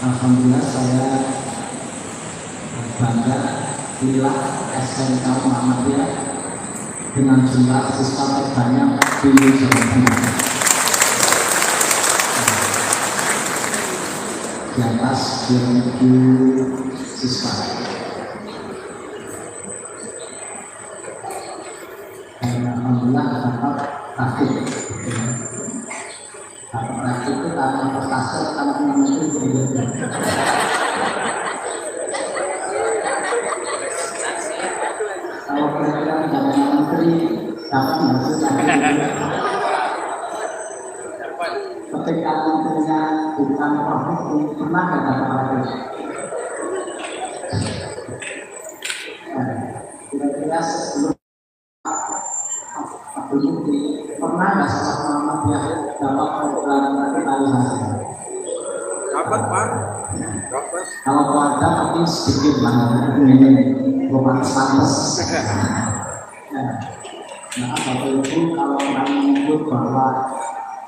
Alhamdulillah saya bangga Lillah SMK Muhammadiyah dengan jumlah siswa terbanyak di Jawa Tengah, di atas 2.000 siswa. Alhamdulillah dapat rakit. Dapat rakit itu karena prestasi, karena namanya itu kalau kira-kira tidak menteri dapat nggak ketika menterinya bukan Prof pernah nggak dapat rakit? Kira-kira sebelum pernah nggak salah Muhammadiyah dapat program revitalisasi? Dapat Pak. Dapat. Kalau ada tapi sedikit lah, ini pantas. Nah, Bapak Ibu kalau orang menyebut bahwa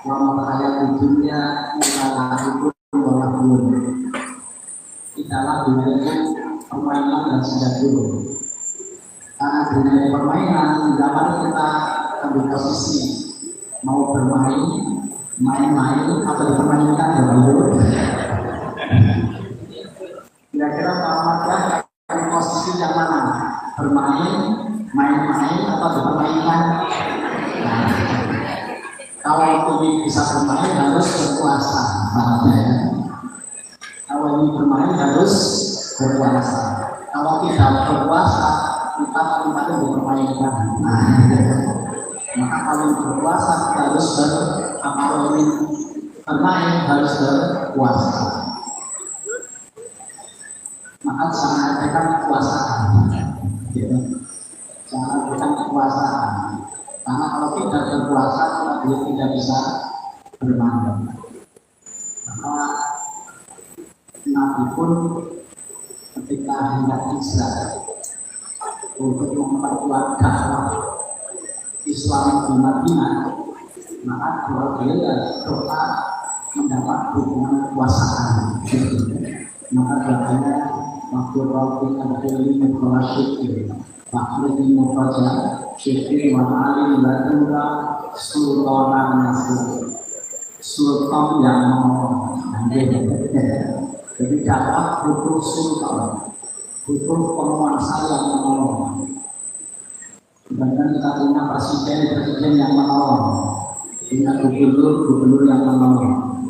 selama saya di dunia adalah itu adalah belum. Tidaklah dunia itu permainan dan sejak dulu. Karena dunia permainan zaman kita ambil posisi mau bermain, main-main atau dipermainkan dalam dulu. Kira-kira Muhammadiyah akan posisi yang mana? Bermain, main-main atau dipermainkan? Nah, kalau ini bisa bermain harus berkuasa, kalau ini bermain harus berkuasa. Kalau tidak berkuasa kita tempatnya dipermainkan. Maka kalau berkuasa kita harus kalau ini bermain harus berkuasa. Maka jangan berikan kekuasaan, jangan berikan kekuasaan. Karena kalau tidak berkuasa dia tidak bisa bermain. Maka Nabi pun ketika hendak hijrah untuk memperkuat dakwah Islam di Madinah, maka doa mendapat dukungan kekuasaan. Maka doanya waktu Rabbi Abdul Mukhasyid Fakhrul Mukhajah Syekhi wa alim ladunka Sultanan Nasir, Sultan yang menolong. Jadi dakwah butuh sultan, butuh penguasa yang menolong. Sedangkan kita punya presiden yang menolong, punya gubernur yang menolong,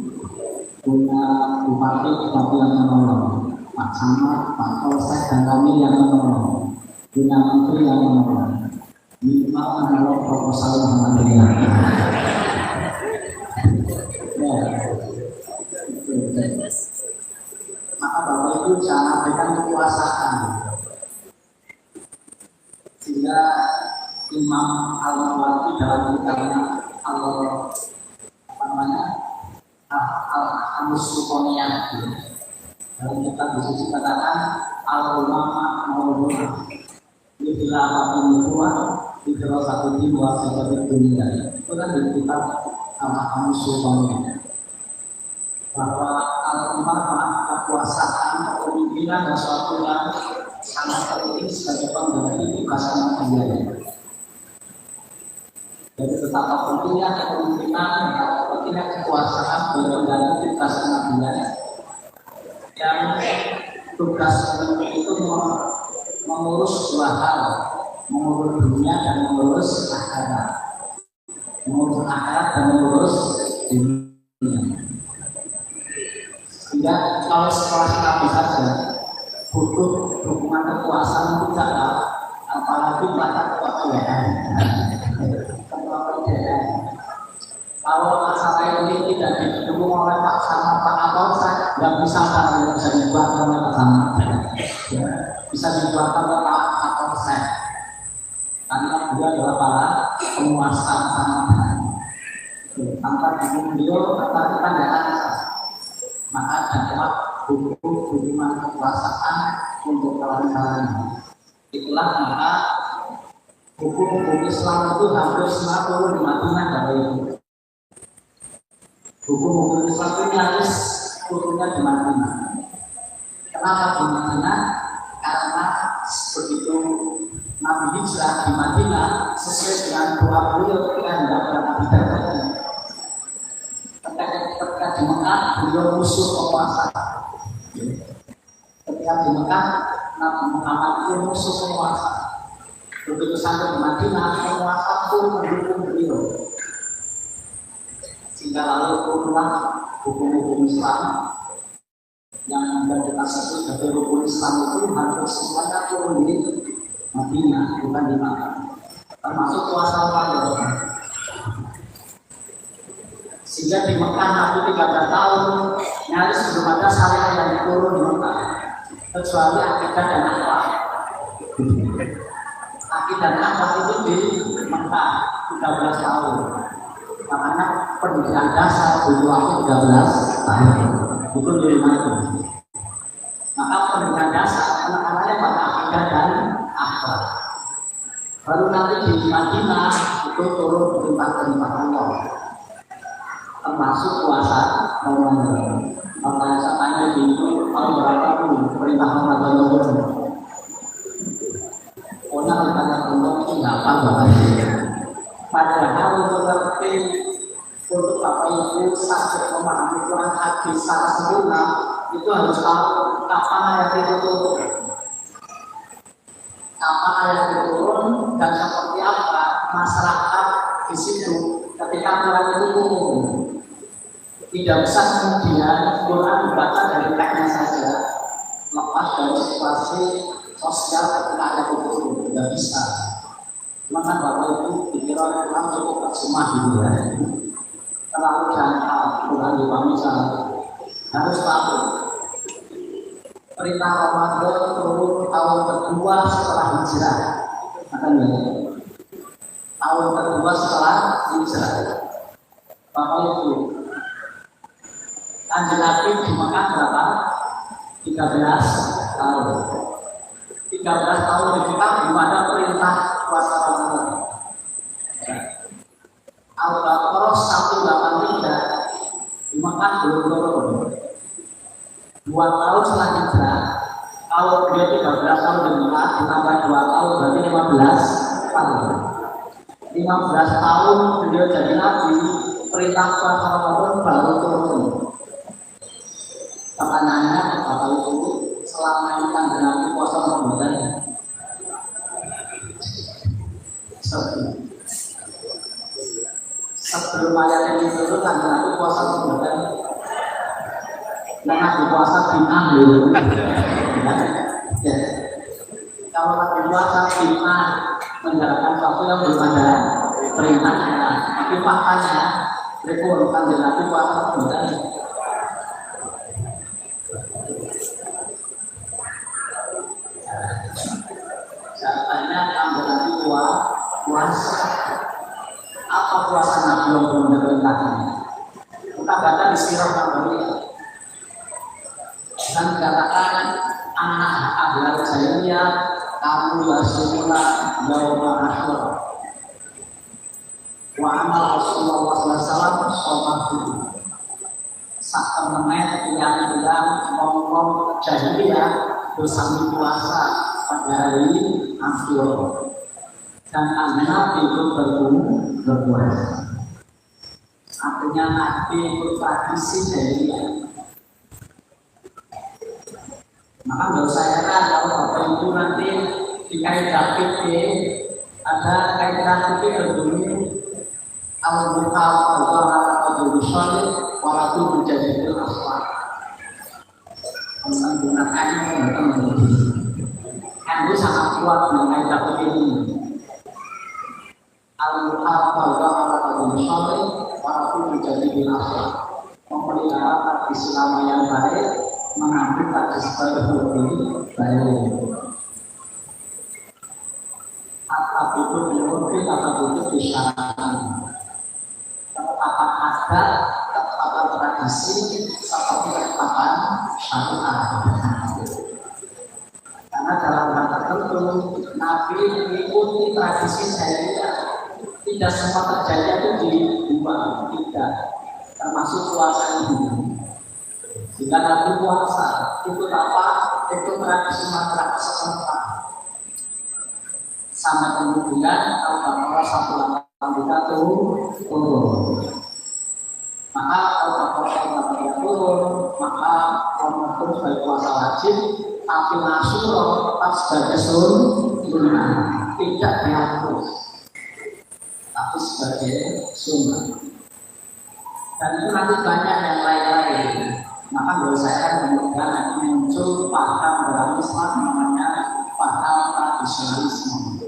punya bupati yang menolong, Pak Camat, Pak Polsek dan kami yang menolong, punya menteri yang menolong. Minimal menolong proposal Muhammadiyah. Maka Bapak Ibu jangan berikan kekuasaan. Sehingga Imam Al-Mawardi dalam kitabnya Al-Sultaniyah dalam kitab disuci katakan al-ulama mauluna bila apa nubuwah bila satu jiwa seperti dunia. Itu kan di kitab Al-Sultaniyah bahwa al-ulama kekuasaan kepemimpinan dan suatu yang sangat penting sebagai pengganti kekuasaan manusia. Jadi betapa pentingnya kepemimpinan, betapa pentingnya kekuasaan berganti kekuasaan manusia. Yang tugas itu mengurus dua hal, mengurus dunia dan mengurus akhirat, mengurus akhirat dan mengurus dunia. Sehingga kalau sekolah kami saja butuh dukungan kekuasaan tidak, apalagi pada ketua PDN. Kalau masalah ini tidak didukung oleh Pak Camat, Pak Kapolsek, nggak bisa kan bisa dibuat oleh Pak Camat, ya, bisa dibuat oleh Pak Kapolsek, karena dia adalah para penguasa Camat. Tanpa dukung beliau, kita tidak bisa. Maka dapat dukungan kekuasaan untuk kawan-kawan. Itulah maka hukum Islam itu hampir 90 di Madinah dari itu. Hukum Islam itu nyaris turunnya di Madinah. Kenapa di Madinah? Karena begitu Nabi hijrah di Madinah sesuai dengan doa beliau ketika hendak berangkat hijrah. Ketika di Mekah beliau musuh penguasa. Ketika di Mekah Nabi Muhammad itu musuh penguasa. Begitu sampai di Madinah penguasa pun mendukung beliau. Sehingga lalu turunlah hukum-hukum Islam yang kita sebut sebagai rukun Islam itu harus semuanya turun di Madinah, bukan di Makkah. Termasuk puasa Ramadan. Sehingga di Mekah Nabi 13 tahun nyaris belum ada syariat yang turun di Mekah, kecuali akidah dan akhlak. Akidah dan akhlak itu di Mekah 13 tahun. Makanya pendidikan dasar butuh waktu 13 tahun. Itu di mana? Maka pendidikan dasar anak-anaknya pada akidah dan akhlak. Baru nanti di Madinah itu turun perintah-perintah Allah, termasuk puasa Ramadan. Makanya saya tanya di itu tahun berapa dulu perintah Ramadan turun? Pokoknya perintahnya Allah itu nggak apa banget. Padahal untuk ngerti untuk Bapak Ibu sampai memahami Quran hadis secara sempurna itu harus tahu kapan ayat itu turun, kapan ayat itu turun dan seperti apa masyarakat di situ ketika Quran itu turun. Tidak bisa kemudian Quran dibaca dari teksnya saja, lepas dari situasi sosial ketika ayat itu turun, tidak bisa. Maka Bapak Ibu dikira Quran cukup terjemah gitu ya. Terlalu jangkau Quran di bangsa harus tahu perintah Ramadan turun tahun kedua setelah hijrah. Akan ya, tahun kedua setelah hijrah. Bapak Ibu, Kanjeng Nabi di Mekah berapa? 13 tahun. 13 tahun di Mekah belum ada perintah puasa Ramadan. Al-Baqarah 183 di Mekah belum turun. 2 tahun setelah hijrah, kalau dia 13 tahun di Mekah ditambah 2 tahun berarti 15 tahun. 15 tahun beliau jadi nabi, perintah puasa Ramadan baru turun. Pertanyaannya Bapak Ibu, selama ini Kanjeng Nabi puasa Ramadan sebelum ayat ini turun Kanjeng Nabi puasa Ramadan. Nabi puasa bid'ah dulu. Ya. Kalau Nabi puasa bid'ah menjalankan sesuatu yang belum ada perintahnya, tapi faktanya rekor Kanjeng Nabi puasa Ramadan. Katanya Kanjeng Nabi puasa. Apa puasa Nabi yang belum diperintahkan? Kita baca di Sirah Nabawi. Dan dikatakan anak ahli jahiliyah kamu yasumuna yauma asyura. Wa amal Rasulullah SAW sholat saat temen yang ngomong jahiliyah bersama puasa pada hari Asyura. Dan Nabi itu berpuasa. Artinya Nabi itu tradisi jahiliyah. Maka nggak usah heran kalau Bapak Ibu nanti di kaidah fikih ada kaidah fikih berbunyi al-mukhal al-qadul syar'i walaupun menjadi asal. Menggunakannya untuk menjadi. Itu sangat kuat dengan kaidah fikih ini. Al-mukhal al-qadul syar'i walaupun menjadi asal. Memelihara tradisi lama yang baik, mengambil tradisi baru lebih baik. Atau itu diurut atau itu disyaratkan. Ketetapan adat, ketetapan tradisi, seperti ketetapan syariat. Karena dalam hal tertentu Nabi mengikuti tradisi jahiliyah. Tidak semua terjadi itu diubah, tidak. Termasuk puasa ini. Jika Nabi puasa, itu apa? Itu tradisi masyarakat setempat. Sampai kemudian Al-Baqarah 183 turun. Maka Al-Baqarah turun, maka Ramadan sebagai puasa wajib, tapi Asyura tetap sebagai sunnah, tidak dihapus, tapi sebagai sunnah. Dan itu nanti banyak yang lain-lain. Maka menurut saya kemudian nanti muncul paham dalam Islam namanya paham tradisionalisme.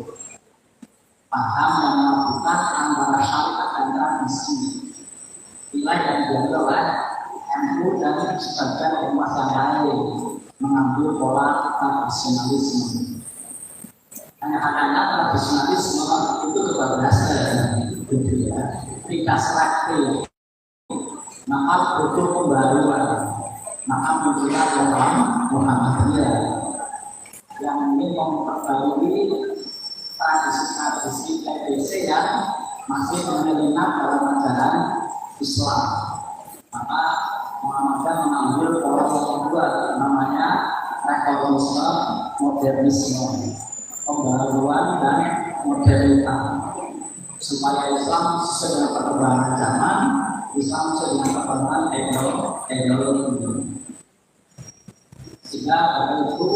Paham yang melakukan antara syariat dan tradisi. Nilai yang diambil oleh NU dan sebagian umat yang lain mengambil pola tradisionalisme. Hanya tradisionalisme itu kebablasan, gitu ya. Tidak selektif. Maka butuh pembaruan, maka muncullah dalam Muhammadiyah yang ingin memperbarui tradisi-tradisi TBC yang masih menyelinap dalam ajaran Islam. Maka Muhammadiyah mengambil pola yang kedua, namanya reformisme, modernisme, pembaruan dan modernitas, supaya Islam sesuai dengan perkembangan zaman. Islam sedang perkembangan teknologi. Sehingga pada itu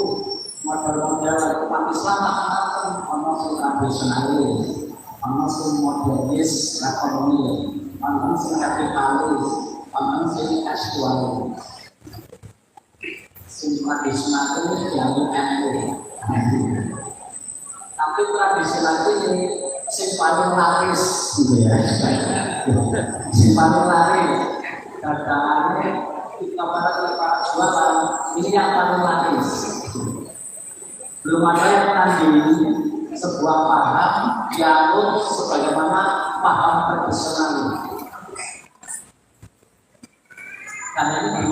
model-model umat Islam akan memasuk tradisionalis, memasuk modernis, ekonomi, memasuk kapitalis, memasuk tekstualis. Tradisionalis yang NU. Tapi tradisionalis ini paling laris, gitu ya. Paling laris. Dagangannya kita para jualan ini yang paling laris. Belum ada yang tandingi sebuah paham yang sebagaimana paham tradisional. Karena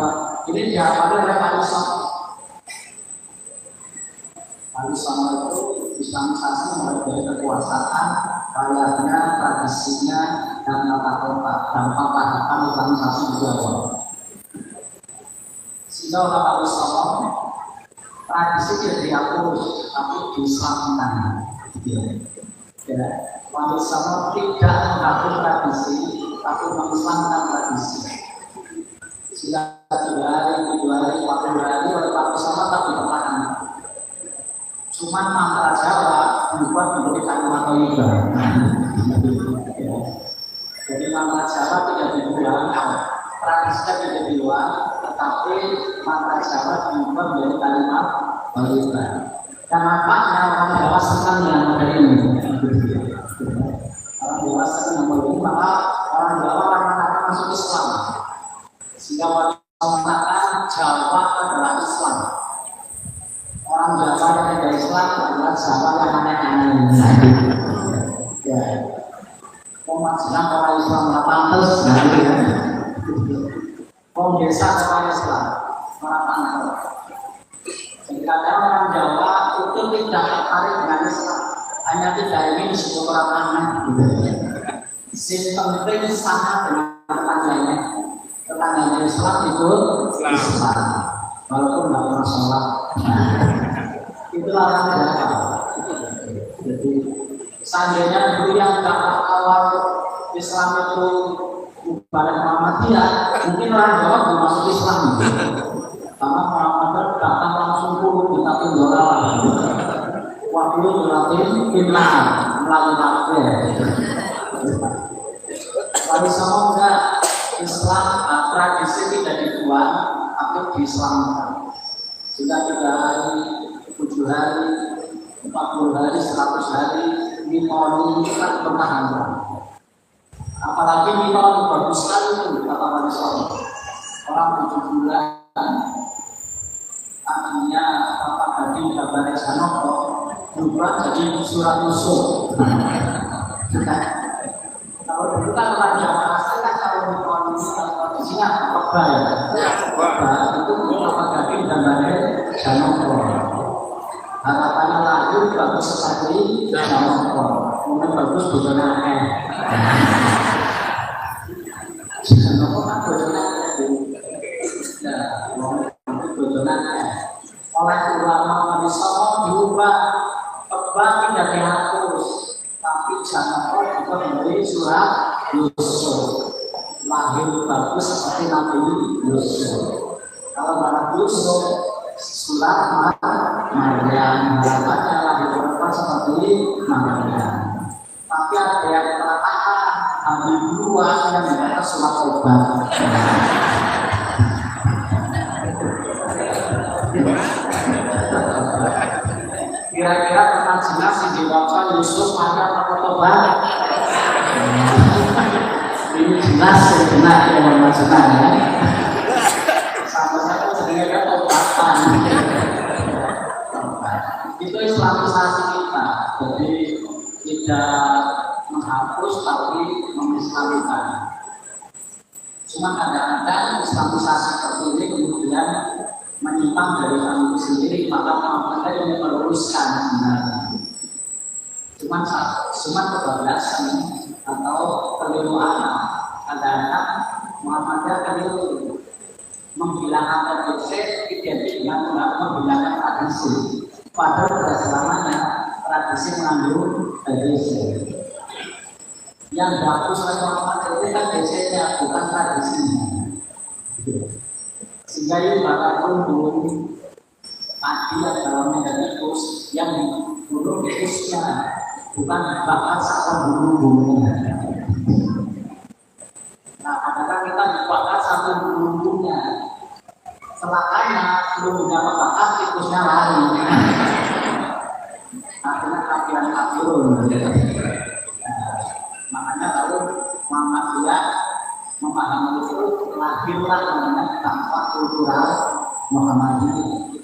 ini diawali oleh Palusama itu Islamisasi mulai dari kekuasaan, kayanya, tradisinya, dan tata kota, dampak tahapan Islamisasi juga. Sehingga orang Palusama tradisi tidak dihapus, tapi diislamkan. Ya, Palusama tidak menghapus tradisi, tapi mengislamkan tradisi. Sehingga 3 hari, 4 hari, oleh Palusama tak dipertahankan. Cuma mantra Jawa dibuat menjadi kalimat thayyibah. Jadi mantra Jawa tidak dibuang, tradisinya tidak dibuang, tetapi mantra Jawa dibuat menjadi kalimat thayyibah. Dan nampaknya orang Jawa senang yang model ini. Orang Jawa senang yang model ini, maka orang Jawa akan masuk Islam. Sehingga orang mengatakan Jawa adalah Islam. Orang Jawa yang ada Islam adalah Jawa yang aneh-aneh. Ya, Maksudnya orang Islam nggak pantas, orang desa orang Islam nggak pantas. Jadi kadang orang Jawa itu tidak tertarik dengan Islam, hanya tidak ingin disebut orang aneh. Sistem penting sama dengan tetangganya Islam itu Islam. Walaupun nggak pernah sholat, itulah orang Jawa. Jadi seandainya dulu yang awal Islam itu pada Muhammadiyah, mungkin orang Jawa belum masuk Islam. Karena Muhammadiyah datang langsung turun di kaki dolar. Waktu berlatih pindah melalui kafir. Kalau sama enggak Islam tradisi tidak dibuang, tapi diislamkan. Sudah 3 hari, 7 hari, 40 hari, 100 hari, mimoni itu kan pertahanan. Apalagi mimoni bagus sekali itu kata Nabi SAW. Orang 7 bulan, artinya apa tadi kabar Sanoko berubah jadi surat musuh. Kalau dulu kan orang Jawa asli kan kalau mimoni di sini apa ya? Itu apa tadi gambar Sanoko. Harapannya lahir bagus sekali dan mungkin bagus bojone akeh. Senoko kan bojone akeh. Nah, oleh ulama manusia diubah kebak tidak dihapus, tapi jangan lupa juga memberi surat Yusuf lahir bagus seperti Nabi Yusuf. Kalau Nabi Yusuf surat Maryam harapannya lahir bagus seperti Maryam. Tapi ada yang mengatakan Nabi duluan yang membaca surat obat. Kira-kira pernah jelas yang dibaca Yusuf ada apa obat? Ini jelas sebenarnya yang masalah ya. Sampai saya sebenarnya obatan. Itu Islamisasi kita, jadi tidak menghapus tapi mengislamikan. Cuma kadang-kadang Islamisasi seperti ini kemudian menyimpang dari kami sendiri, maka kita ini meluruskan sebenarnya. Cuma kebablasan atau keliru anak. Kadang-kadang Muhammadiyah keliru menghilangkan tradisi identik dengan menghilangkan tradisi. Padahal tidak selamanya tradisi mengandung tradisi. Yang bagus oleh Muhammad itu kan tradisinya, bukan tradisinya. Sehingga ini bakal tumbuh tadi dalam negatikus yang burung tikusnya, bukan bakal sama burung-burungnya. Nah, kadang-kadang kita dibakar satu burung-burungnya. Celakanya burungnya kebakar, tikusnya lari. Akhirnya kafiran-kafirun. Makanya lalu Muhammadiyah memahami itu lahirlah namanya tanpa kultural Muhammadiyah.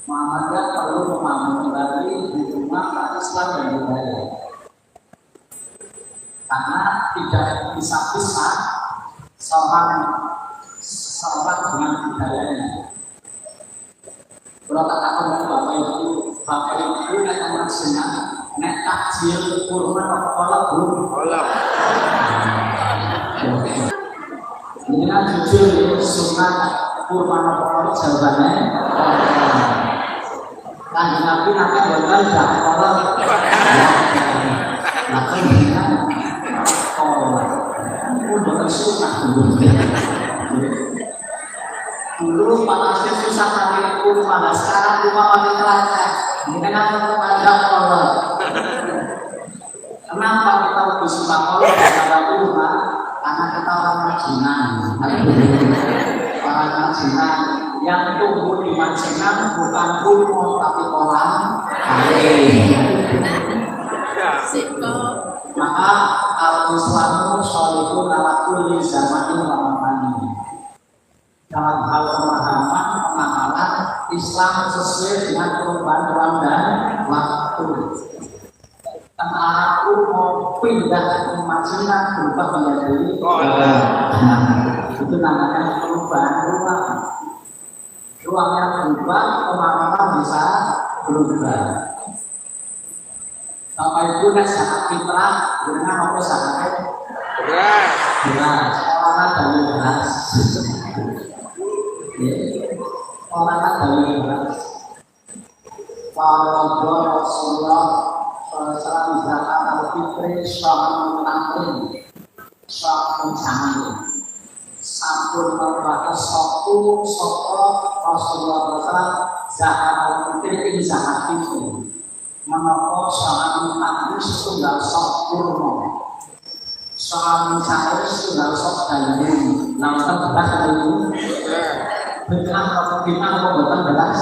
Muhammadiyah perlu memahami kembali hubungan Islam dan budaya. Karena tidak bisa seorang dengan budayanya. Kalau katakan Bapak Ibu yang maksudnya nek takjil kurma apa belum? Ini kan jujur sunat kurma apa jawabannya? Kan Nabi nanti bukan dah kalau nanti kan udah sunat dulu panasnya susah kali kurma, sekarang kurma pakai kelapa. Ini kan ada kolor. Kenapa kita lebih suka kolor daripada kurma? Karena kita orang marginal. Orang marginal yang tumbuh di marginal bukan kurma tapi kolam maka al-Islamu sholihun ala kulli zamanin wa makani. Dalam hal pemahaman Islam sesuai dengan perubahan ruang dan waktu. Tentara mau pindah ke marginal berubah menjadi itu namanya perubahan ruang. Ruangnya berubah, pemahaman bisa berubah. Bapak Ibu kan sangat fitrah dengan apa sangat beras. Orang dari beras. Orang dari beras. Para Rasulullah SAW zakat al-fitri syahun tamrin syahun jamin sampun membatas soko Rasulullah SAW zakat al-fitri ini zakat fitri menapa syahun tamrin setunggal sok kurma syahun jamin setunggal sok daging namanya beras daging beras atau bintang atau buatan beras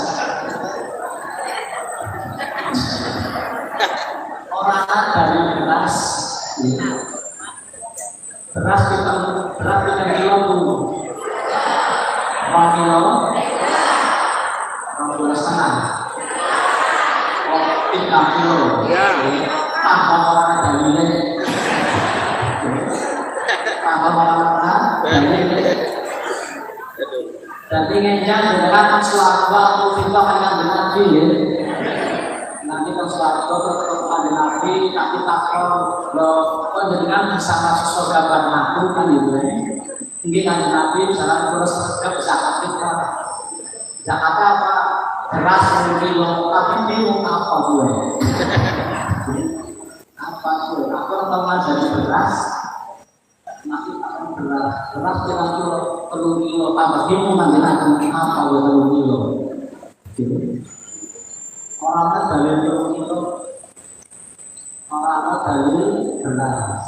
orang dari beras kita kilo dulu 2 kilo 2 setengah 3 kilo tambah orang dari tambah orang dari jadi ngenjang dengan suarga atau kita hanya dengan dia nanti kan suarga atau ada nabi nanti takut lo dengan bisa masuk surga bareng aku kan gitu ya tinggi kan nabi misalnya terus kerja bisa aktif kan Jakarta apa? Beras 10 kilo, tapi bingung apa gue? Apa gue? Aku teman jadi beras, nanti akan beras kira kilo 10 kilo, tambah bingung nanti akan apa gue 10 kilo? Gitu. Orangnya dari 10 kilo, orangnya dari beras,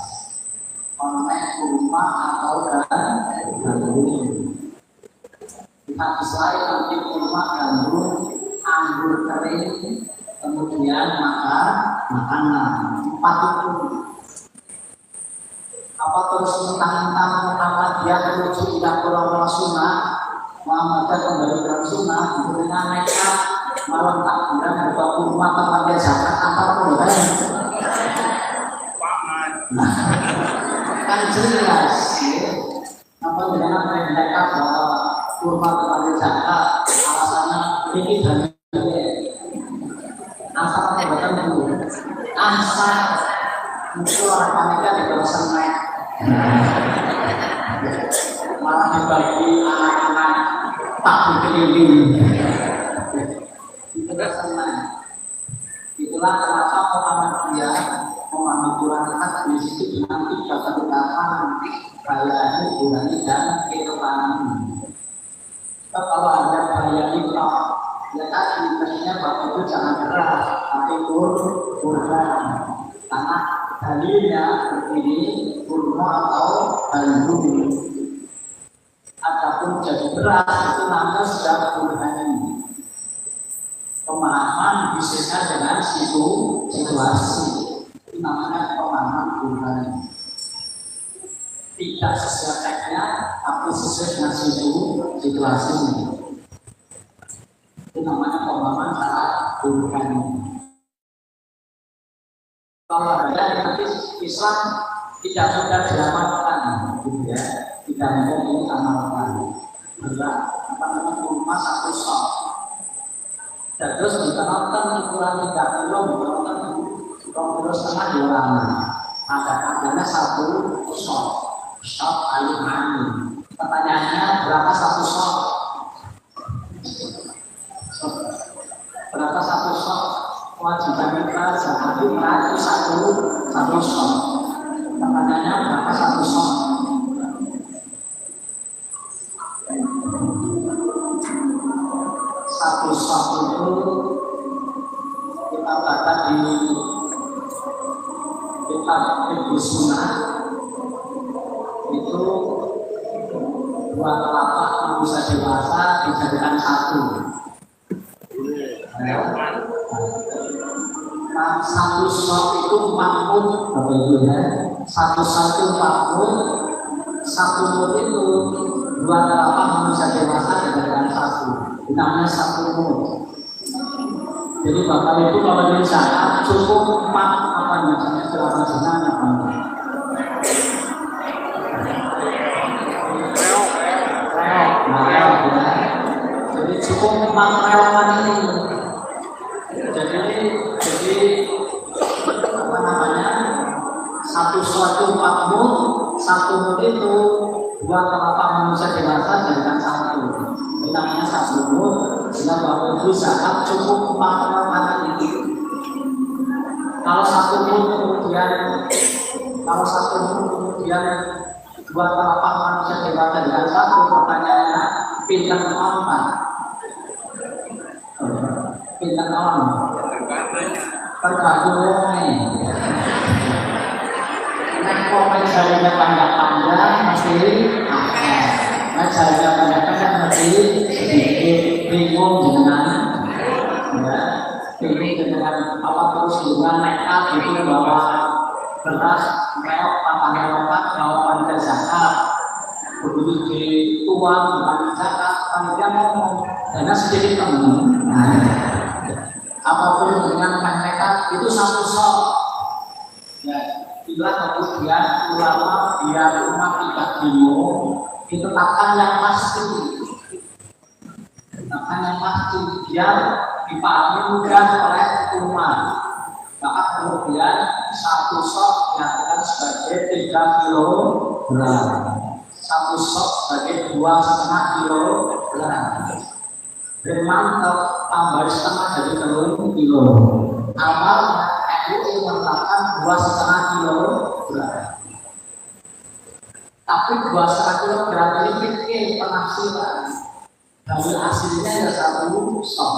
orangnya kurma atau gandum. Hadis lain nanti kurma gandum, anggur kering, kemudian makanan 4 itu. Apa terus mentang-mentang Muhammadiyah menuju tidak kurang sunnah, Muhammadiyah kembali ke sunnah, dengan nekat malam takbiran berupa kurma tempat zakat apapun kan? Kan jelas, apa dengan mereka bahwa kurma tempat zakat alasannya ini dari asal pembuatan dulu, asal itu orang panitia di bawah senai, malah dibagi anak-anak tak dikeliling. Itulah kenapa Muhammadiyah memahami Quran di situ dengan 3 keutamaan bayani, burani, dan keutamaan. Kalau ada bayani ya tadi mestinya bapak itu jangan keras, tapi kurban. Karena dalilnya begini kurma atau gandum. Adapun jadi beras itu namanya sudah burhani. Pemahaman bisnisnya dengan situasi itu namanya pemahaman burhani. Tidak sesuai teksnya, tapi sesuai dengan situasi. Itu namanya pemahaman secara burhani. Kalau ada nanti Islam tidak mudah diamalkan, gitu ya, tidak mudah diamalkan. Berat, apa namanya kurma 1 sok. Dan terus dikenalkan ukuran 3 kilo, dikenalkan 2,5 kilo ada 1 sok alu-alu. Pertanyaannya berapa 1 sok? Berapa 1 sok? Kewajiban kita sehari itu 1 sok. Pertanyaannya berapa 1 sok? Satu sok itu kita baca di kitab Ibu Sunnah itu 2 telapak manusia dewasa dijadikan 1. Nah, 1 sok itu 40, Bapak Ibu ya. 1 sok itu 40, 1 mut itu 2 telapak manusia dewasa dijadikan 1. Namanya 1 mut. Jadi Bapak Ibu kalau di zakat cukup 4 apa namanya berapa jenang apa? Reok ya. Jadi cukup 4 reokan ini. Jadi apa namanya 1 suatu 4 mut, 1 mut itu 2 telapak manusia dewasa jadikan 1. Ini namanya 1 mut. Sehingga Bapak Ibu zakat cukup 4 reokan ini. Kalau 1 mut kemudian 2 telapak manusia dewasa dengan 1, pertanyaannya pinter apa? Pinter apa? Tergantung orangnya. Nah, kalau jalannya panjang-panjang mesti akeh. Nah, jalannya panjang-panjang mesti sedikit bingung dengan apa terus dengan nekat gitu bahwa beras reok pakai reok kalau pada zakat begitu dituang bukan zakat panitia ngomong karena sedikit temen. Apapun dengan nekat itu 1 sok. Ya, bila kemudian ulama biar umat tidak bingung, ditetapkan yang pasti. Ditetapkan yang pasti biar dipahami mudah oleh umat. Maka kemudian 1 sok diartikan sebagai 3 kilogram, 1 sok sebagai 2,5 kilogram. bermantap tambah setengah jadi 3 kilo. Awalnya MUI mengatakan 2,5 kilogram. Tapi 2,5 kilogram ini fikih penafsiran. Dari aslinya ada 1 son.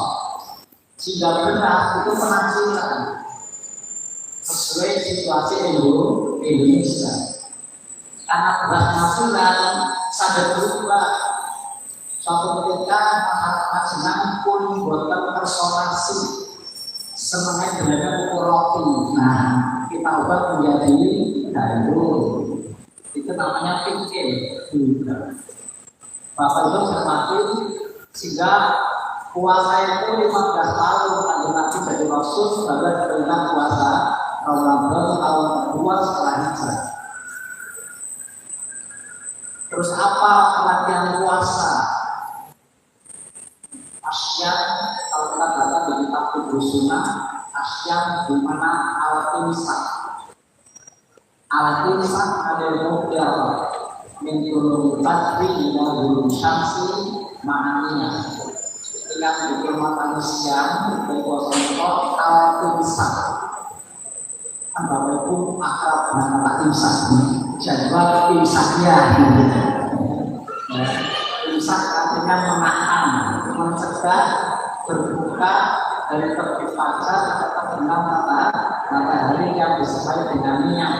Sehingga benar itu penafsiran sesuai situasi Indonesia. Karena beras nasional sadar berubah. Suatu ketika masyarakat senang pun buatan personasi semenit dengan ukur roti. Nah, kita ubah menjadi gandum. Itu namanya fikir juga. Bapak Ibu cermati sehingga puasa itu 15 tahun Nabi Nabi jadi Rasul sebagai perintah puasa Ramadan tahun kedua setelah hijrah. Terus apa pengertian puasa? Asyan, kalau kita baca di kitab Tubuh Sunnah, asyan di mana alat imsak. Alat imsak ada muktir min kulul badri ila gulul syamsi ma'aniya. Yang bikin manusia berpuasa itu alat imsak. Bapak Ibu akrab dengan kata imsak. Jadwal imsaknya. Imsak artinya menahan, mencegah berbuka dari terbit fajar atau terbenam matahari yang disertai dengan minyak.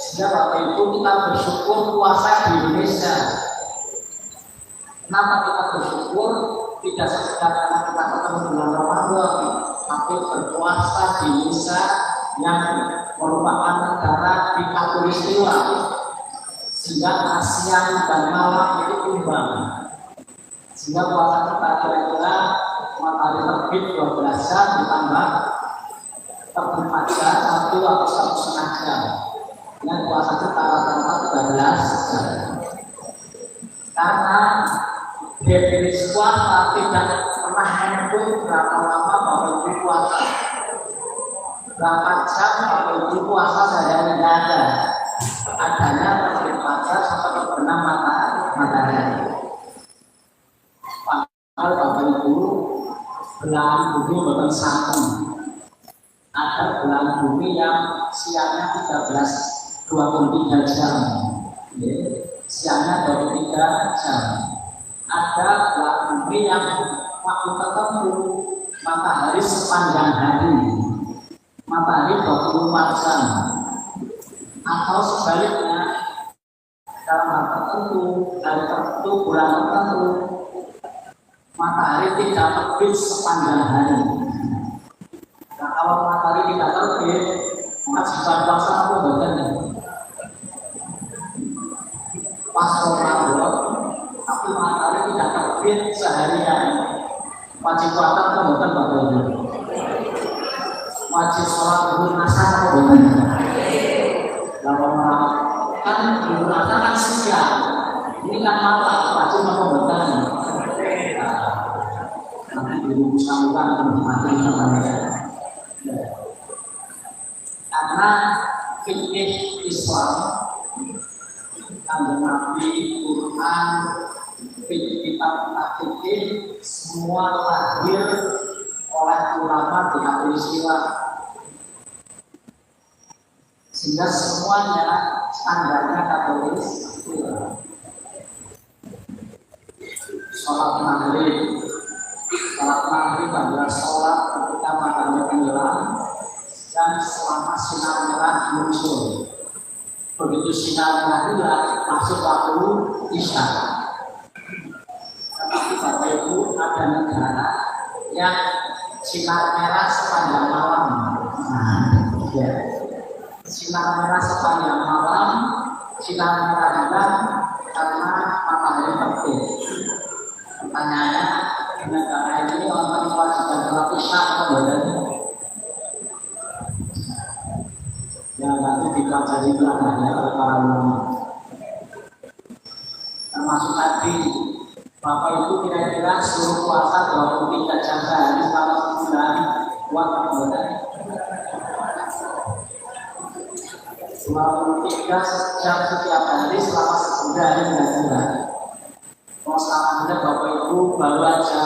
Sehingga Bapak Ibu kita bersyukur puasa di Indonesia. Kenapa kita bersyukur? Tidak sekedar karena kita ketemu bulan Ramadan, tapi berpuasa di Indonesia yang merupakan negara di khatulistiwa. Sehingga siang dan malam itu imbang. Sehingga puasa kita kira-kira matahari terbit 12 jam ditambah terbit fajar 1 atau 1,5 jam. Dengan puasa kita rata-rata 13 jam. Karena definisi puasa tidak pernah menyebut berapa lama Bapak Ibu puasa, berapa jam Bapak Ibu puasa sehari tidak ada. Adanya terbit fajar sampai terbenam matahari. Padahal Bapak Ibu belahan bumi bukan satu. Ada belahan bumi yang siangnya 23 jam, siangnya 23 jam. Ada belahan bumi yang waktu tertentu matahari sepanjang hari, matahari 24 jam. Atau sebaliknya dalam hal tertentu, hari tertentu, bulan tertentu matahari tidak terbit sepanjang hari. Nah, kalau matahari tidak terbit, kewajiban puasa apa bedanya? Pas Ramadan, tapi matahari tidak terbit seharian, wajib puasa apa bukan Bapak Ibu? Wajib sholat zuhur asar apa bukan? Kalau kan digunakan kan siang, ini kan malam, wajib apa bukan? Nanti dirumuskan mati namanya. Karena fikih Islam, Kanjeng Nabi, Quran, kitab-kitab fikih semua lahir oleh ulama di khatulistiwa. Sehingga semuanya standarnya khatulistiwa. Sholat maghrib adalah sholat ketika matahari tenggelam dan selama sinar merah muncul. Begitu sinar merah hilang, masuk waktu isya. Tetapi Bapak Ibu ada negara yang sinar merah sepanjang malam. Sinar merah sepanjang malam, sinar merah hilang karena matahari terbit. Pertanyaannya, negara ini orang kewajiban sholat isya atau bedanya? Ya nanti dipelajari belakangnya oleh para ulama. Termasuk tadi, Bapak Ibu kira-kira suruh puasa 23 jam sehari selama sebulan, kuat atau bedanya? 23 jam setiap hari selama sebulan dan bulan. Mau selama ada Bapak Ibu baru aja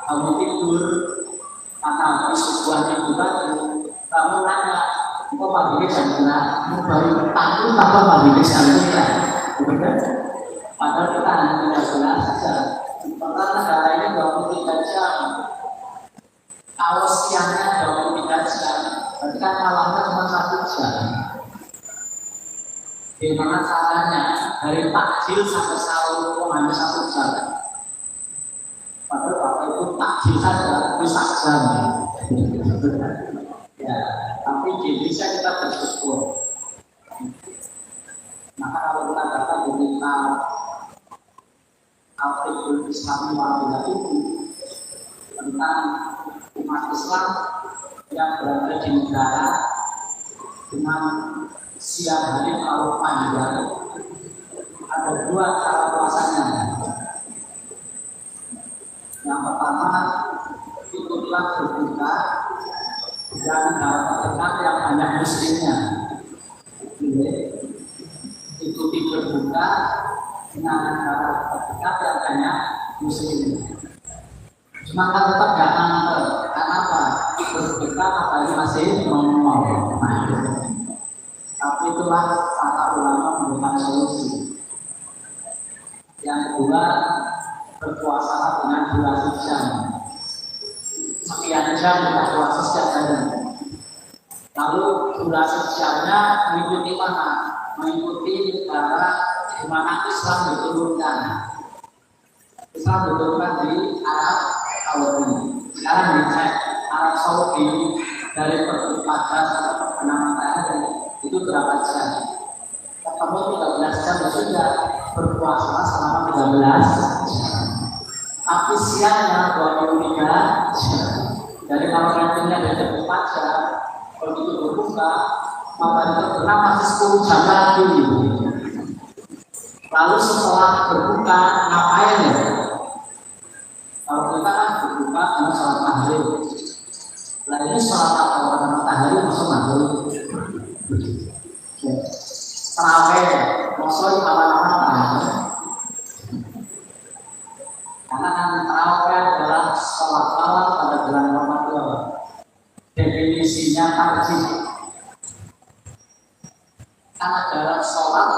kamu tidur karena habis sebuah minggu tadi, kamu nanya, kok pagi jam berapa? Kamu baru takut apa pagi jam berapa? Padahal kita hanya 13 saja. Total negara ini 23 jam. Kalau siangnya 23 jam, berarti kan malamnya cuma 1 jam. Gimana caranya dari takjil sampai sahur kok hanya 1 jam? Padahal Bapak itu takjil saja bisa jam. Ya, tapi di Indonesia kita bersyukur. Maka kalau kita kata kita Al-Qibul Islami Wabila itu tentang umat Islam yang berada di negara dengan siang hari kalau panjang, ada 2 cara puasanya. Yang pertama, ikutlah berbuka dan negara terdekat yang banyak muslimnya. Ikuti berbuka dengan negara terdekat yang banyak muslim. Cuma kan tetap gak nganter. Karena apa? Berbuka apalagi masih ngomong. Tapi itulah kata ulama memberikan solusi. Yang kedua, berpuasa dengan durasi jam. Sekian jam kita puasa setiap hari. Lalu durasi jamnya mengikuti mana? Mengikuti negara di mana Islam diturunkan. Islam diturunkan di Arab Saudi. Sekarang dicek Arab Saudi dari perputaran sampai pergenan matahari itu berapa jam? Ketemu 13 jam sudah berpuasa selama 13 jam. Tapi siangnya 23 jam. Dari kalau ratingnya dari 4 jam, begitu berbuka, matahari terbenam masih 10 jam lagi. Lalu setelah berbuka ngapain ya? Kalau kita kan berbuka karena sholat maghrib. Nah ini sholat awal matahari masuk maghrib. Terawih, masuk awal-awal matahari. Karena kan terawih adalah sholat malam pada bulan Ramadan. Definisinya tarjih. Karena dalam sholat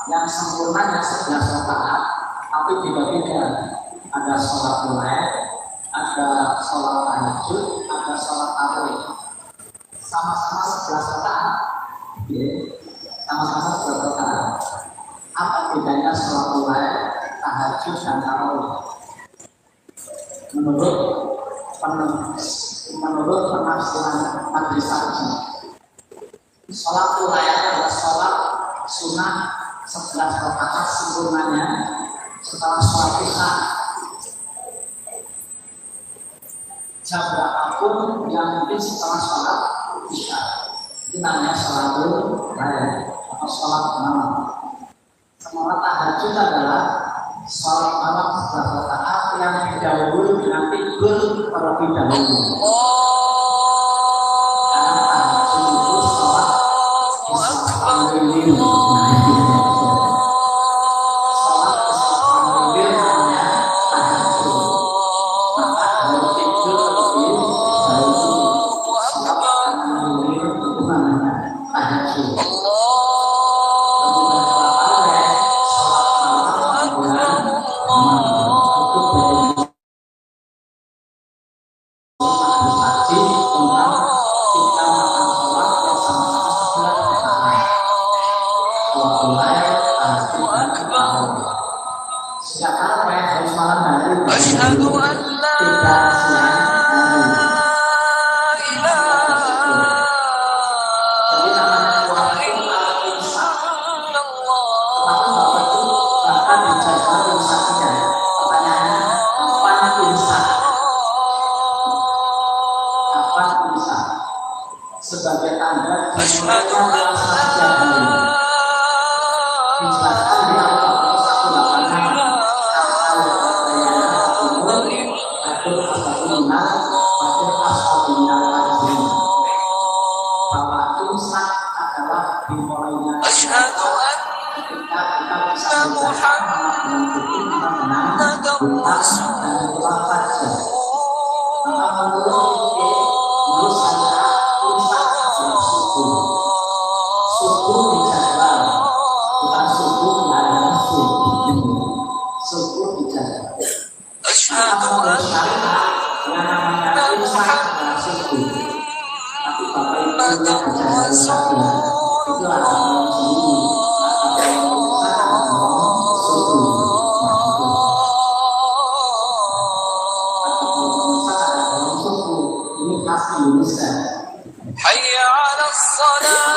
yang sempurnanya 11 rakaat, tapi beda-beda. Ada sholat mulai, ada sholat tahajud, ada sholat tarawih. Sama-sama 11 rakaat. Sama-sama 11 rakaat. Apa bedanya sholat mulai, tahajud dan tarawih? Menurut penafsiran Majelis Tarjih, sholat mulai adalah sholat sunnah 11 rakaat sempurnanya setelah sholat isya. Jam berapapun yang penting setelah sholat isya. Itu namanya sholat mulai atau sholat malam. Sementara tahajud adalah sholat malam 11 rakaat yang didahului dengan tidur terlebih dahulu. Karena tahajud itu sholat isya. أشهد أن لا sebagai tanda dimulainya puasa setiap hari. Misalkan di Al-Qur'an 186 Fatul Asabinal bahwa imsak adalah dimulainya ketika kita bisa berjalan dengan kita menang hutang dan uang pajak. Maka menurut saya rusak dalam suku. Suku dijadwal, bukan suku yang ada suku. Suku dijadwal. Maka menurut syariat yang namanya rusak dalam suku. Tapi bapak ibu yang dijadwal saja itu adalah orang sendiri. حي على الصلاة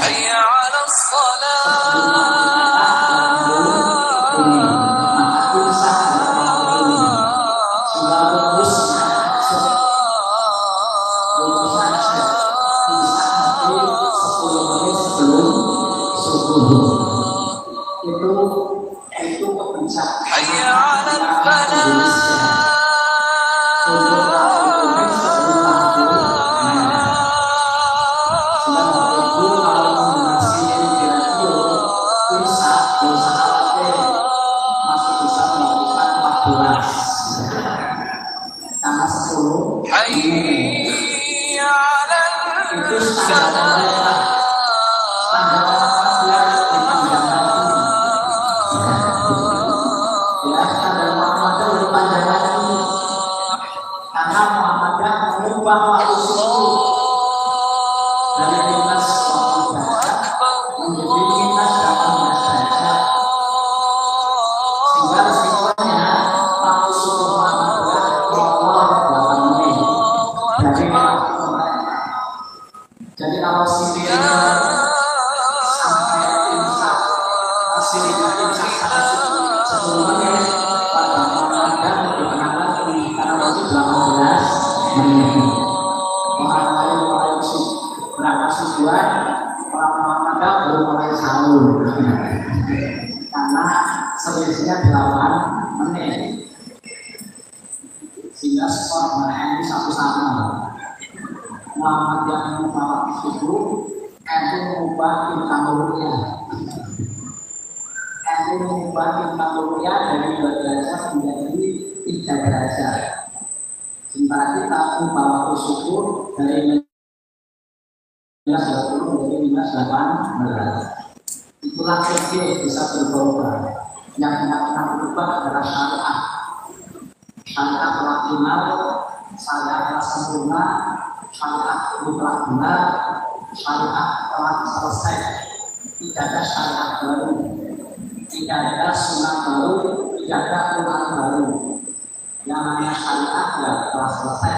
حي على itu kebijakan حي على الفلاح karena 10 حي على itu الفلاح standar Muhammadiyah lebih panjang lagi karena Muhammadiyah mengubah waktu subuh dari lintas waktu barat menjadi lintas 18 derajat sehingga resikonya waktu subuh Muhammadiyah molor 8 menit dari waktu mereka. Jadi kalau sirine sampai imsak sirine imsak sampai 10 menit pada Muhammadiyah dikenalkan karena waktu 18 menit. Orang lain mulai berangkat subuhan, orang Muhammadiyah baru mulai sahur karena selisihnya 8 menit sehingga skor mereka ini satu sama. Muhammadiyah mengubah waktu subuh, NU mengubah bintang mulia. NU mengubah bintang mulia dari 2 derajat menjadi 3 derajat. Sementara kita mengubah waktu subuh dari minus 20 menjadi minus 18. Itulah fikih bisa berubah. Yang tidak pernah berubah adalah syariat. Syariat telah final, syariat telah sempurna, syariat telah benar, syariat telah selesai. Tidak ada syariat baru, tidak ada sunnah baru, tidak ada aturan baru. Yang namanya syariat ya telah selesai,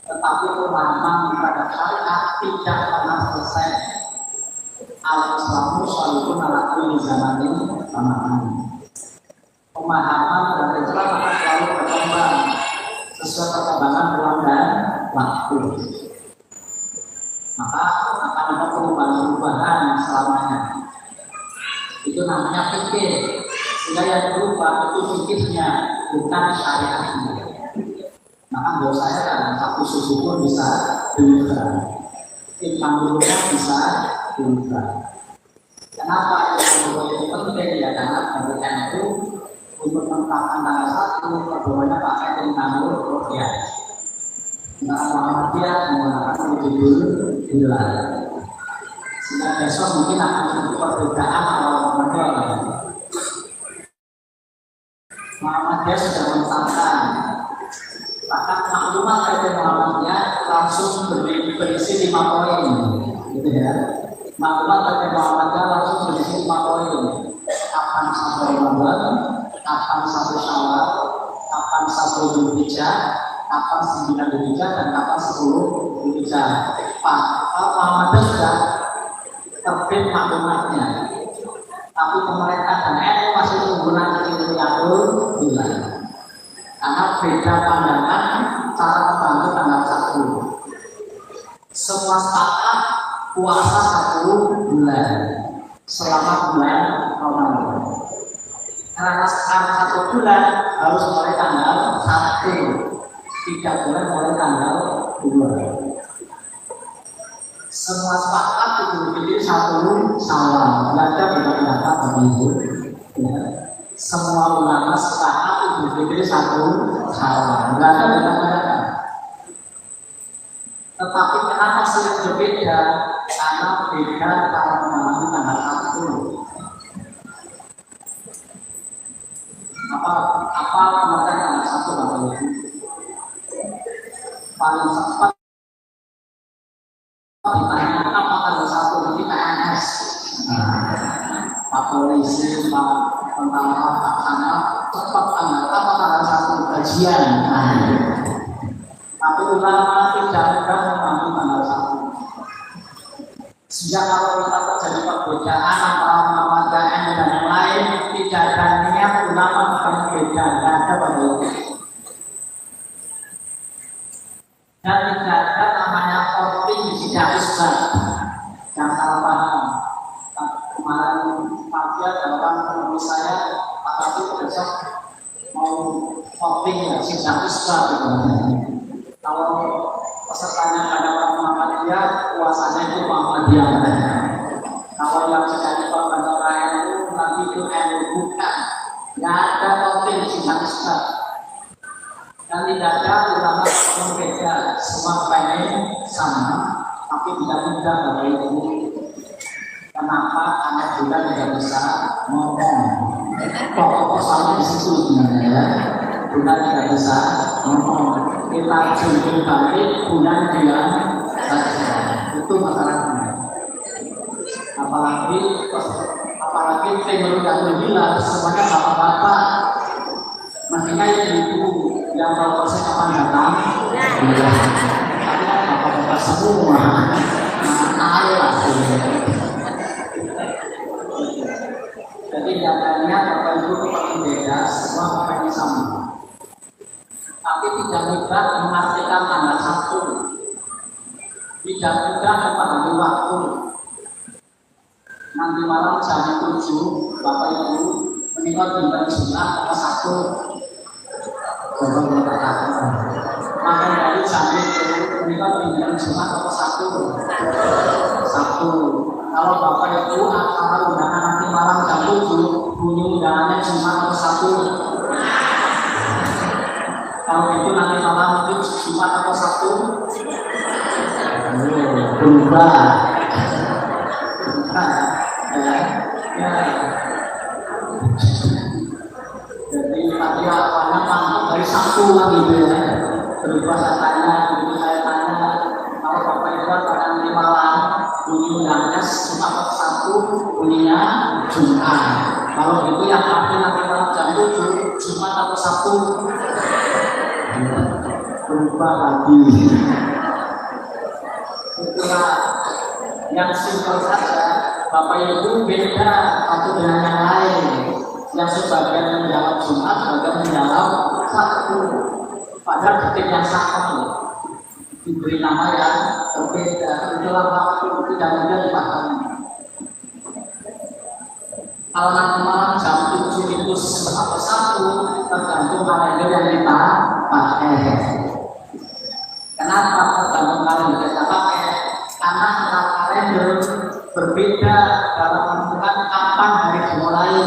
tetapi pemahaman terhadap syariat tidak pernah selesai. Al-Islamu sholihun ala kulli zamanin zaman. Pemahaman terhadap Islam akan selalu berkembang sesuai perkembangan ruang dan waktu. Maka akan ada perubahan-perubahan yang selamanya. Itu namanya fikih. Sehingga yang berubah itu fikihnya, bukan syariatnya. Maka menurut saya kan satu susu pun bisa berubah. Imam dulunya bisa berubah. Kenapa itu penting ya? Karena bagi NU untuk menetapkan tanggal 1 perdoanya pakai tentang rukyah. Nah, Muhammadiyah menggunakan judul hilal. Sehingga besok mungkin akan terjadi perbedaan awal Ramadan. Muhammadiyah sudah menetapkan, bahkan maklumat dari Muhammadiyah langsung berisi 5 poin, gitu ya. Maklumat dari Muhammadiyah langsung berisi 5 poin. Kapan sampai Ramadan, kapan sampai Syawal, kapan sampai Dzulhijjah, kapan 9 Dzulhijjah dan kapan 10 Dzulhijjah. Pak Muhammadiyah sudah terbit maklumatnya, tapi pemerintah dan NU masih menggunakan Riyadul Hilal karena beda pandangan cara membantu tanggal 1. Semua sepakat puasa 1 bulan selama bulan Ramadan. Karena sekarang bulan harus mulai tanggal 1, tidak boleh mulai tanggal 2. Semua sepakat Idul Fitri 1 Syawal, nggak ada beda-beda begitu. Ya. Semua ulama sepakat Idul Fitri 1 Syawal, nggak ada beda-beda. Tetapi kenapa sulit berbeda? Karena beda cara memahami tanggal 1. Apa pengertian tanggal 1 Bapak Ibu? Paling cepat ditanya apa tanggal 1 nanti PNS, Pak Polisi, Pak Tentara, Pak Sana, cepat tanggal apa tanggal 1 gajian. Tapi ulama tidak mudah memahami tanggal 1. Sehingga kalau kita terjadi perbedaan antara Muhammadiyah dan yang lain, tidak ada niat ulama akan beda, tidak ada pada itu. Dan tidak ada namanya voting tidak usah. Jangan salah paham. Kemarin pagi ada orang menemui saya, Pak Tati besok mau voting ya, tidak usah. Kalau pesertanya ada orang Muhammadiyah, puasanya itu Muhammadiyah. Kalau yang sedang pembantu lain itu nanti itu bukan. Tidak ada voting tidak usah. Dan tidak ada ulama yang beda, semua pengen sama, tapi tidak mudah Bapak Ibu. Kenapa? Karena juga tidak bisa ngomong. Pokok soalnya di situ sebenarnya, bukan tidak bisa ngomong. Kita jujur balik, bulan diam saja. Itu masalahnya. Apalagi timur dan bilang semuanya bapak-bapak. Mestinya ibu yang tahu proses kapan datang, iya. Tapi kan bapak-bapak semua, lah. Jadi jangan lihat bapak ibu paling beda, semua paling sama. Tapi tidak mudah mengartikan tanggal 1, tidak mudah memahami waktu. Nanti malam jam 7, bapak ibu menikah dengan Jumat atau 1. Maka dari sampai menikah dengan Jumat atau 1. Kalau bapak ibu akan undangan nanti malam jam 7, bunyi undangannya Jumat atau 1. Kalau itu nanti malam itu Jumat atau 1, berubah. Jadi tadi awalnya pangkat dari 1 lagi gitu ya. Berubah saya tanya, begitu saya tanya, kalau bapak ibu pada nanti malam bunyi undangannya Jumat atau 1, bunyinya Jumat. Kalau gitu yang pasti nanti malam jam 7, Jumat atau 1. Berubah lagi. Itulah yang simpel saja. Bapak ibu beda satu dengan yang lain. Yang sebagian menjawab Jumat, sebagian menjawab 1. Padahal detik yang sama diberi nama yang berbeda. Itulah waktu tidak mudah dipahami. Kalau nanti malam jam 7 itu atau 1, tergantung kalender yang kita pakai. Kenapa tergantung kalender yang kita pakai? Karena kalender berbeda dalam menentukan kapan hari dimulai.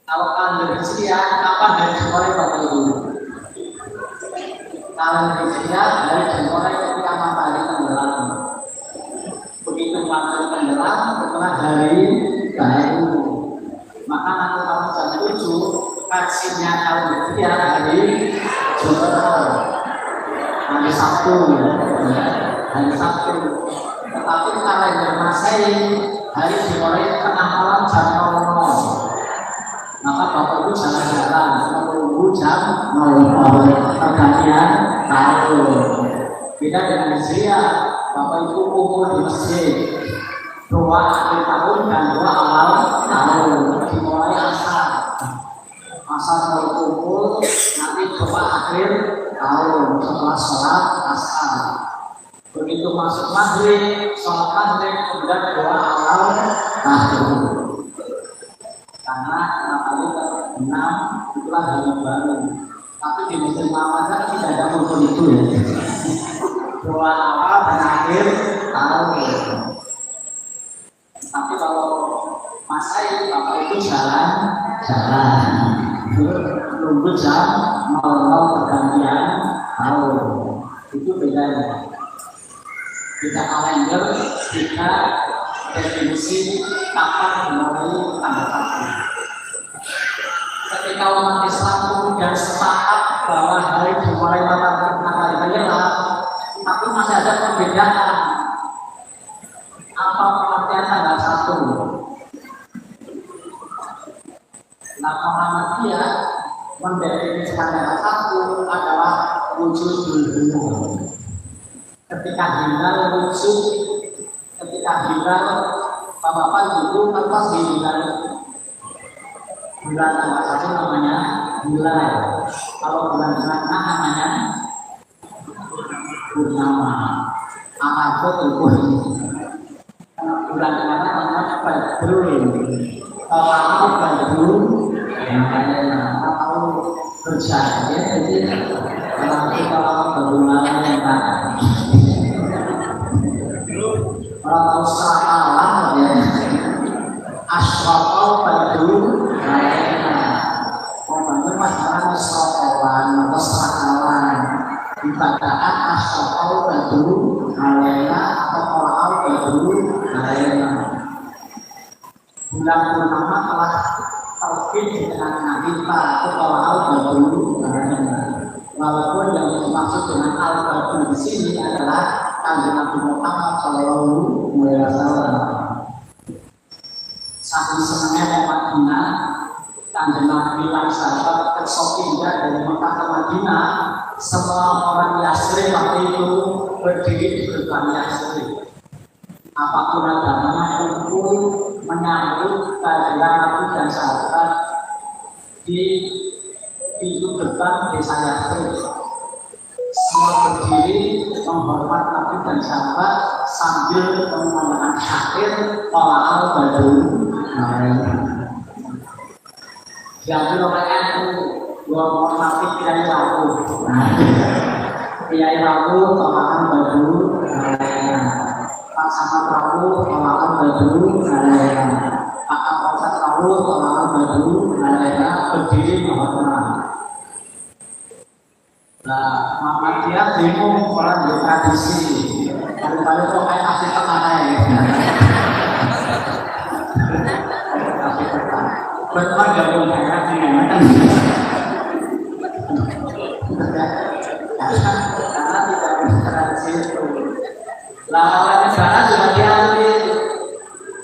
Kalau kalender Hijriah, kapan hari dimulai Bapak Ibu? Kalender Hijriah hari dimulai ketika matahari tenggelam. Begitu matahari tenggelam, setelah hari baru. Maka nanti kalau jam 7, kajiannya kalender Hijriah hari Jumat, hari Sabtu. Hari Sabtu. Tetapi kalender Masehi hari dimulai tengah malam jam 00. Maka Bapak Ibu jangan-jangan menunggu jam 00 pergantian tahun. Beda dengan Hijriah, Bapak Ibu kumpul di masjid, doa akhir tahun dan doa awal tahun dimulai asar. Asar berkumpul, nanti doa akhir tahun setelah sholat asar. Begitu masuk maghrib, sholat maghrib, kemudian doa awal tahun. Karena anak kali ke-6 itulah hari baru. Tapi di musim Ramadan tidak ada muncul itu ya. Doa awal dan akhir tahun. Tapi kalau masa itu bapak itu jalan, nunggu jam 00 pergantian tahun. Itu bedanya. Kita kalender, kita definisi kapan dimulai tanggal 1. Ketika umat Islam kemudian sepakat bahwa hari dimulai tanggal hari menyerah, tapi masih ada perbedaan. Apa pengertian tanggal 1? Nah, Muhammadiyah mendefinisikan tanggal 1 adalah wujudul hilal. Ketika hilal wujud, ketika hilal Bapak itu lepas di hilal. Bulan tanggal 1 namanya hilal. Kalau bulan tengah namanya purnama. Apa itu bulan tengah namanya badrul. Kalau badrul atau berjaya, jadi kalau berulang yang kalau tahu salah ya, asraqal badrul pokoknya masalah asraqalan atau sakalan dikatakan asraqal badrul alaina atau qura'al badrul alaina. Bulan purnama telah terbit dengan kita atau qura'al badrul alaina. Walaupun yang dimaksud dengan al-badrul di sini adalah Kanjeng Nabi Muhammad Shallallahu Alaihi Wasallam. Saking senangnya di Madinah, Kanjeng Nabi dan sahabat berpindah dari Mekah ke Madinah. Semua orang Yasrib waktu itu berdiri di gerbang Yasrib. Apapun agamanya kumpul menyambut Kanjeng Nabi dan sahabat di pintu gerbang desa Yasrib. Semua berdiri menghormat Nabi dan sahabat sambil menggunakan syair Qura'al badrul alaina. Diambil oleh dua Nabi Kiai Rawu. Kiai Rawu Qura'al badrul alaina. Pak Samad Rawu Qura'al badrul alaina. Pak Kapolsek Rawu Qura'al badrul alaina berdiri menghormat. Nah, Muhammadiyah bingung orang di tradisi. Daripada kok kayak kasih kemana ya? Kasih kemana? Betul nggak boleh kayak gini kan? Karena tidak punya tradisi itu. Lah oleh negara juga diambil.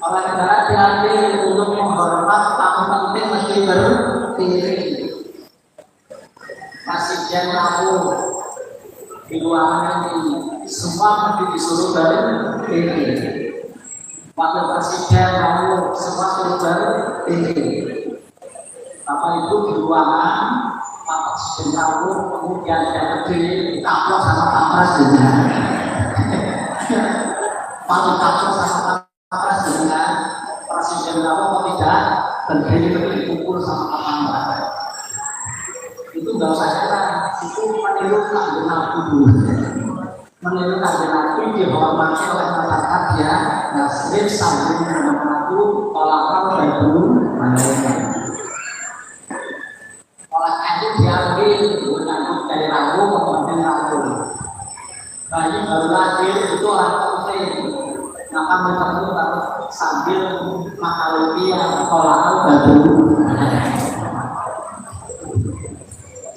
Oleh negara diambil untuk menghormat tamu penting mesti berdiri. Presiden Rawu di ruangan ini semua mesti disuruh berdiri. Wakil Presiden Rawu semua suruh berdiri. Bapak Ibu di ruangan Pak Presiden Rawu kemudian dia berdiri ditaplok sama Pak Presiden. Pak ditaplok sama Pak Presiden, Presiden Rawu kok tidak berdiri dipukul sama Pak Presiden. Itu nggak usah heran, itu meniru Kanjeng Nabi dulu. Meniru Kanjeng Nabi dihormati oleh masyarakat ya. Yasrib sambil mengaku Qura'al badrul alaina. Oleh itu diambil menyambut dari Rawu kemudian Rawu. Bayi baru lahir itu orang penting. Maka mereka itu sambil makalipia Qura'al badrul alaina.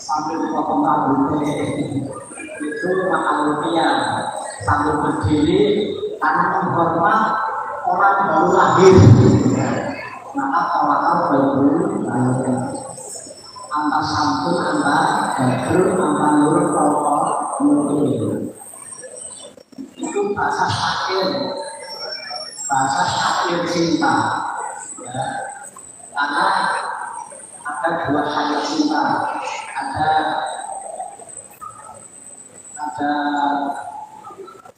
Sambil dipotong rambutnya itu makan rupiah sambil berdiri karena menghormat orang baru lahir. Maka Qura'al badrul antar santun antar badrul antar nur Qur'an nur itu bahasa syair cinta ya. Karena ada dua syair cinta, ada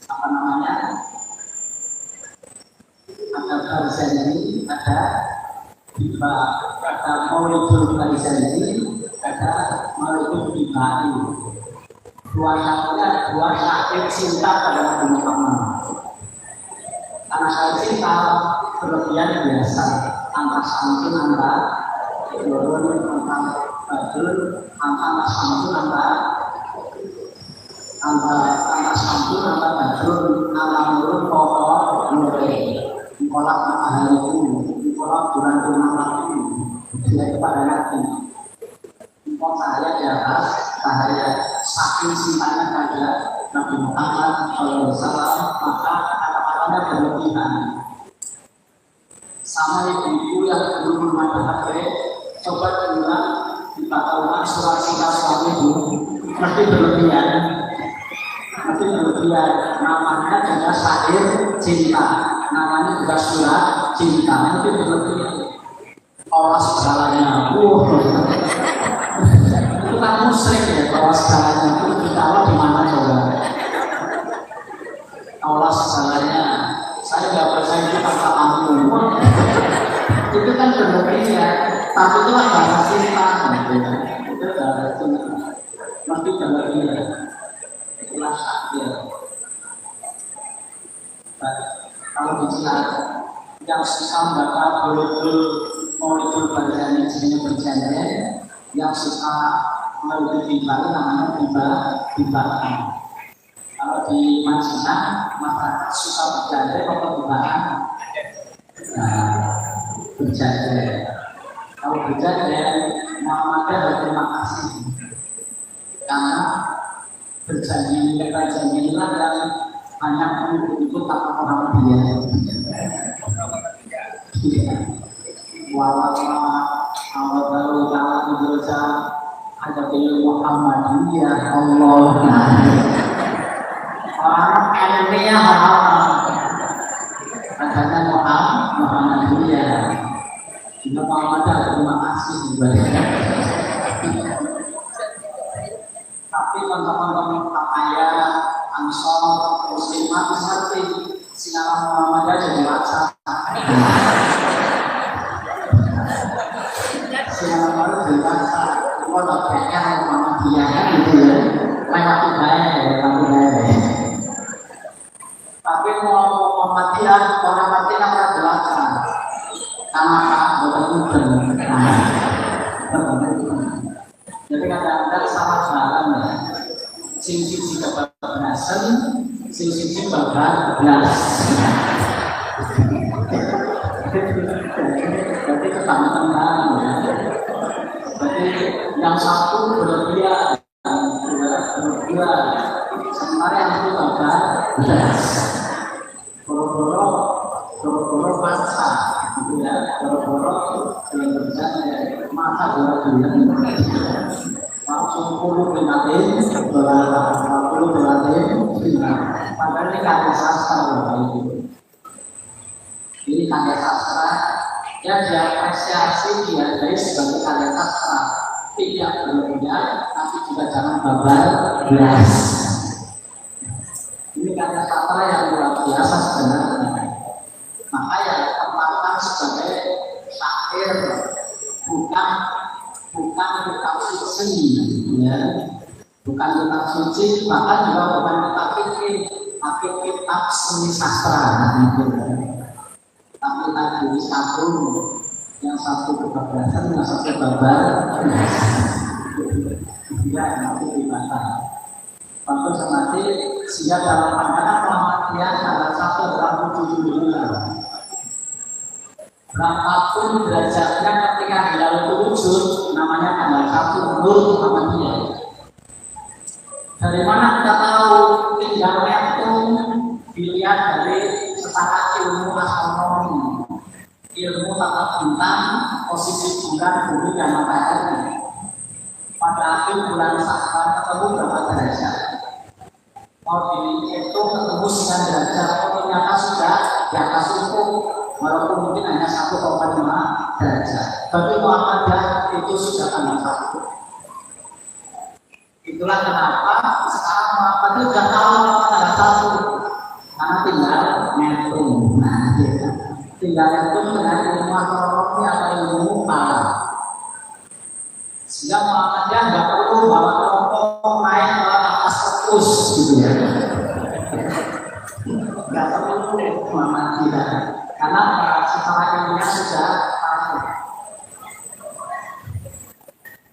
apa namanya, ada Barzanji, ada Biba, ada pada Maulidul Ghazali, ada Maulidul Bidai. Dua syair cinta pada Nabi Muhammad. Karena saya cinta berlebihan biasa, antara santun antara turun antara badul antara santun antara santun antara badul antara nurun pokok nure kolak matahari itu kolak bulan purnama itu dia kepada Nabi. Engkau cahaya di atas cahaya saking cintanya pada Nabi Muhammad SAW, maka kata-katanya berlebihan. Sama ibu yang belum memadahkan, coba dengar dibaca ulang surat cinta suami itu, mesti berlebihan. Namanya juga syair cinta, namanya juga surat cinta, mesti berlebihan. Allah segalanya, itu kan musrik ya, Allah segalanya itu kita Allah di mana coba? Allah segalanya, saya nggak percaya itu kata kamu. Itu kan berlebihan, tapi itu kan bahasa cinta, itu bahasa cinta, mesti berlebihan. Itulah syair. Kalau bicara yang susah membaca betul-betul Maulidul Ghazali jenisnya berjaya, yang suka Maulidul Bidai namanya Bidai. Kalau di Madinah masyarakat suka berjaya atau Bidai, berjaya. Kalau berjaya, Muhammadiyah berterima kasih karena berjanjilah yang banyak mengikut kata Muhammadiyah. Awal baru tangan berdosa ada pilih Muhammadiyah Allah. Orang ilmiah adanya Muhammadiyah. Jika Muhammadiyah terima kasih kepada. Tapi teman-teman Papaya, Ansor, Muslimat seperti sinar Muhammadiyah jadi rasa. Sinar baru jadi rasa. Kalau tak kaya Muhammadiyah kan gitu ya, lewat budaya. Tapi mau Muhammadiyah, orang mati nak berjelaskan. Karena betul. Jadi kadang-kadang sama jalan ya. Sing kebablasan, sing bablas. Jadi ketangkatan ya. Jadi yang satu berlebihan, sementara yang itu bablas. Boro-boro paksa, gitu ya. Boro-boro yang berjalan mata bulan. Langsung puluh belatin, padahal ini karya sastra itu. Ini karya sastra yang diapresiasi dihargai sebagai karya sastra, tidak berlebihan, tapi juga jangan bablas. Ini karya sastra yang luar biasa sebenarnya. Maka yang tempatkan sebagai syair bukan kitab suci, ya, bukan kitab suci, bahkan juga bukan kitab fikih, tapi kitab seni sastra, gitu. Tapi tadi satu, yang satu kebablasan, yang satu babar, ya nanti dibaca. Waktu semati siap dalam pandangan Muhammadiyah salah satu dalam 7 bulan. Berapapun derajatnya ketika hilal itu wujud, namanya tanggal 1 Nur Muhammadiyah. Dari mana kita tahu? Tinggal menghitung dilihat dari setara ilmu astronomi, ilmu tata bintang, posisi bulan, bumi dan matahari. Pada akhir bulan Syawal ketemu berapa derajat? Mau dihitung ketemu 9 derajat, ternyata sudah di atas ufuk. Walaupun mungkin hanya 1,5 derajat, tapi Muhammadiyah itu sudah tanggal 1. Itulah kenapa sekarang Muhammadiyah sudah tahu tanggal 1, karena tinggal ngitung. Tinggal ngitung dengan ilmu astronomi atau ilmu falak. Sehingga Muhammadiyah nggak perlu bawa kelompok naik ke atas perpus gitu ya. Nggak perlu Muhammadiyah karena secara ilmiah sudah tahu.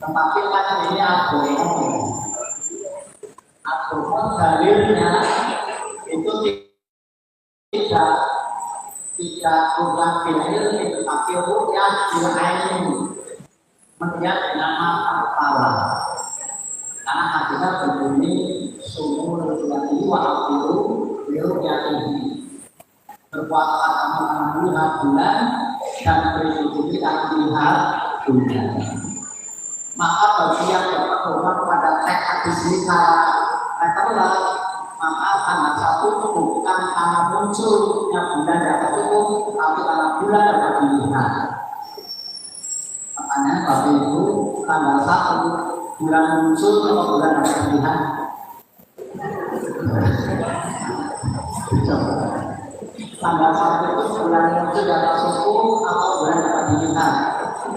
Tetapi kan ini agama dalilnya itu tidak bukan bilil tetapi rukyah bil'ain, melihat dengan mata kepala. Karena hadisnya berbunyi sumur rukyati wa afiru birukyatihi, berpuasa kamu melihat bulan dan berikuti melihat bulan. Maka bagi yang berpedoman pada teks hadis ini katakanlah, maka tanggal 1 bukan karena munculnya bulan dapat cukup, tapi karena bulan dapat dilihat. Makanya Bapak Ibu, tanggal 1 bulan muncul atau bulan dapat dilihat? Tanggal 1 itu bulan muncul dapat cukup atau bulan dapat dilihat?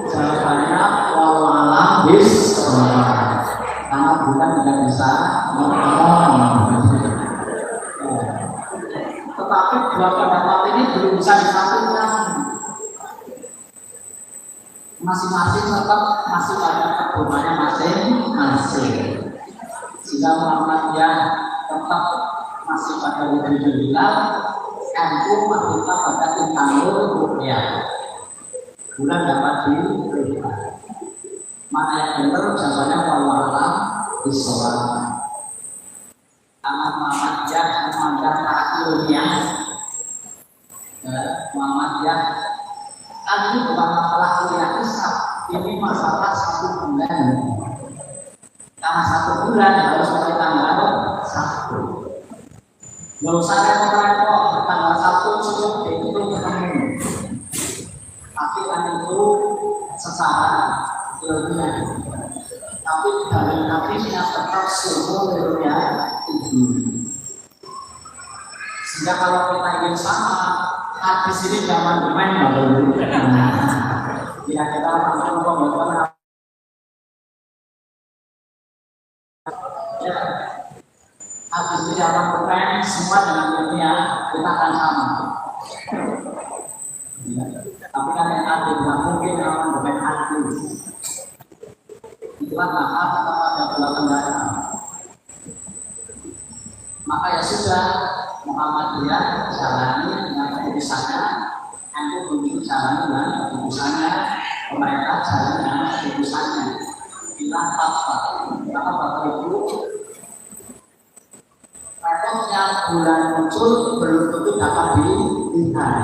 Jawabannya wallahualam bis-shawab. Karena bulan tidak bisa tetapi dua pendapat ini belum bisa disatukan. Masing-masing tetap masih pada pedomannya masing-masing. Sehingga Muhammadiyah tetap masih pada wujud hilal, NU masih pada intanul rukyah. Bulan dapat dilihat. Mana yang benar jawabannya wallahualam bis-shawab. Karena Muhammadiyah memandang ilmiah, Muhammadiyah kan ini bukan masalah kuliah hisab, ini masalah 1 bulan. Karena 1 bulan harus pakai tanggal 1. Nggak usah repot-repot, tanggal 1 cukup itu ketemu. Tapi kan itu secara ilmiah. Tapi dari hadisnya tetap sumur ilmiah itu. Sehingga kalau kita ingin sama, hadis ini jangan main baru. Bila kita langsung pembahasan, ya, hadis ini jangan main semua dengan ilmiah, kita akan sama. Ya. Tapi kan yang ada tidak mungkin orang bermain hadis. Itulah maka tetap ada belakang data. Maka ya sudah, Muhammadiyah jalani dengan keputusannya, NU begitu jalani dengan keputusannya, pemerintah jalani dengan keputusannya. Bila apa? Maka Bapak Ibu, repotnya bulan muncul belum tentu dapat dilihat.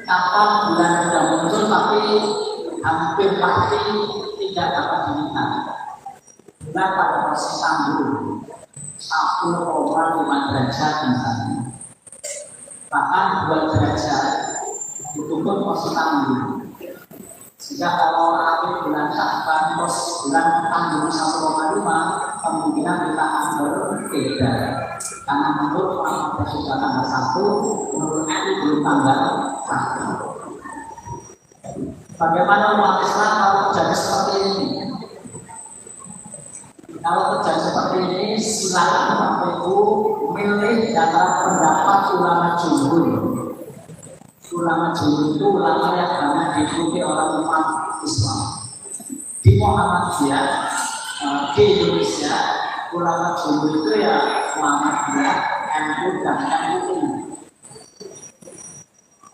Kapan bulan sudah muncul tapi hampir pasti tidak dapat dilihat. Bulan pada posisi tanggul 1,5 derajat misalnya, bahkan 2 derajat itu pun posisi tanggul. Sehingga kalau akhir bulan Sya'ban posisi bulan tanggul 1,5, kemungkinan kita akan berbeda. Karena menurut Muhammad sudah tanggal 1, menurut NU belum tanggal 1. Bagaimana umat Islam kalau terjadi seperti ini? Kalau terjadi seperti ini, silakan Bapak Ibu milih antara pendapat ulama jumhur. Ulama jumhur itu ulama yang banyak diikuti oleh umat Islam. Di Muhammadiyah, di Indonesia, ulama jumhur itu ya Muhammadiyah, NU dan MUI.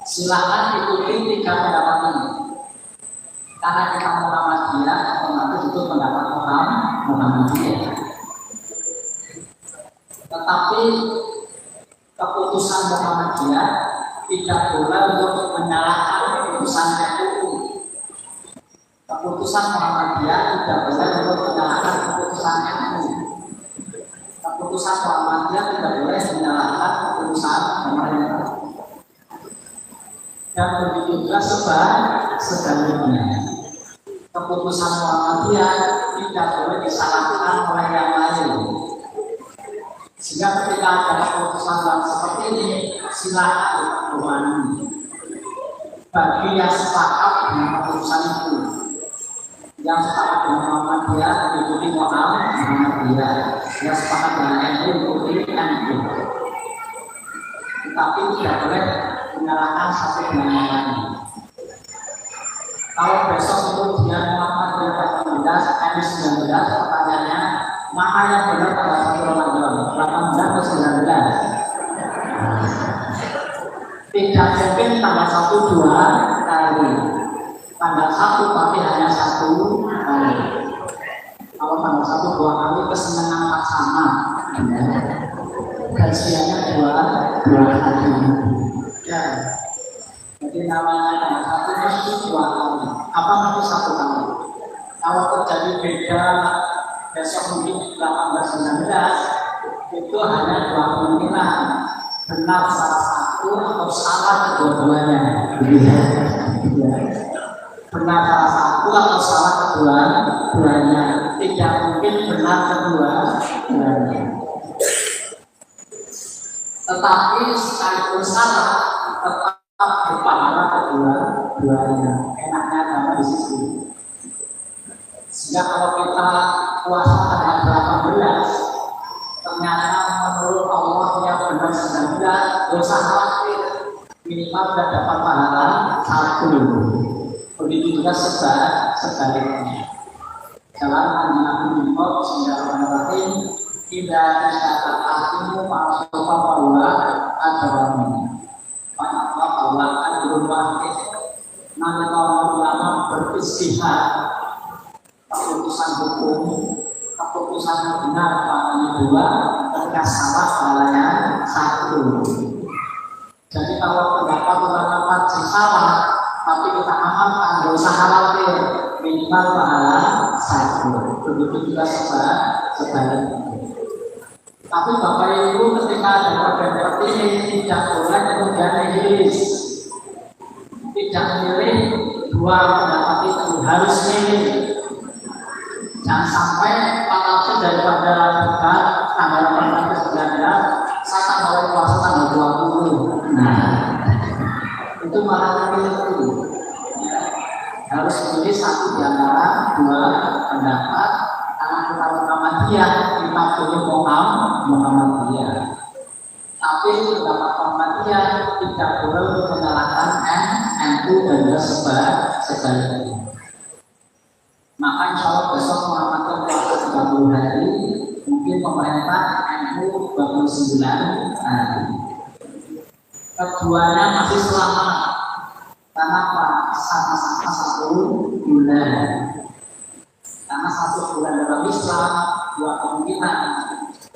Silakan ikuti 3 pendapat ini. Karena kita Muhammadiyah, otomatis itu pendapat Muhammadiyah. Tetapi keputusan Muhammadiyah tidak boleh untuk menyalahkan keputusan NU. Keputusan Muhammadiyah tidak boleh untuk menyalahkan keputusan NU. Keputusan Muhammadiyah tidak boleh menyalahkan keputusan pemerintah. Dan begitu juga sebaliknya. Keputusan Muhammadiyah tidak boleh disalahkan oleh yang lain. Sehingga ketika ada keputusan yang seperti ini, silakan berani. Bagi yang sepakat dengan keputusan itu, yang sepakat dengan Muhammadiyah mengikuti Muhammadiyah, yang sepakat dengan NU mengikuti NU. Tetapi tidak boleh menyalahkan satu dengan yang lain. Kalau besok kemudian Muhammadiyah 18, NU 19, pertanyaannya mana yang benar pada 1 Ramadan, 18 atau 19? Tidak mungkin tanggal 1 2 kali, tanggal 1 tapi hanya 1 kali. Kalau tanggal 1 2 kali kesenangan paksana, gajiannya 2 kali. Ya, jadi namanya tanggal 1 mesti 2 kali. Apa mesti 1 kali? Kalau terjadi beda besok mungkin 18 19 itu hanya 2 kemungkinan. Benar salah satu atau salah kedua-duanya. Benar salah satu atau salah kedua-duanya. Tidak mungkin benar kedua-duanya. Tetapi sekalipun salah tetap berpahala kedua-duanya. Enaknya dalam di sisi. Sehingga kalau kita puasa tanggal 18 ternyata menurut Allah yang benar 19, dosa khawatir minimal sudah dapat pahala 1. Begitu juga sebaliknya. Jalan Nabi Muhammad Bismillahirrahmanirrahim, tidak dicatat artimu ma'asufa bahwa agamanya ma'asufa bahwa agamanya. Nanti kalau ulama beristihad keputusan hukum, keputusan yang benar pahalanya 2, ketika salah pahalanya 1. Jadi kalau pendapat ulama salah, tapi kita amalkan, nggak usah khawatir, minimal pahala 1. Begitu juga sebaliknya. Tapi Bapak Ibu ketika ada pendapat ini tidak boleh kemudian nihilis, tidak milih 2 pendapat itu, harus milih. Jangan sampai palsu daripada debat tanggal 18 19, saya tanggal puasa tanggal 20. Nah, itu malah keliru. Harus pilih 1 di antara 2 pendapat. Karena kita Muhammadiyah, kita pilih Muhammadiyah. Tapi pendapat Muhammadiyah tidak boleh menyalahkan NU dan juga sebaliknya. Maka insya Allah besok mengamalkan puasa 30 hari, mungkin pemerintah NU 29 hari. Keduanya masih selamat, karena sama-sama 1 bulan. Karena 1 bulan dalam Islam 2 kemungkinan,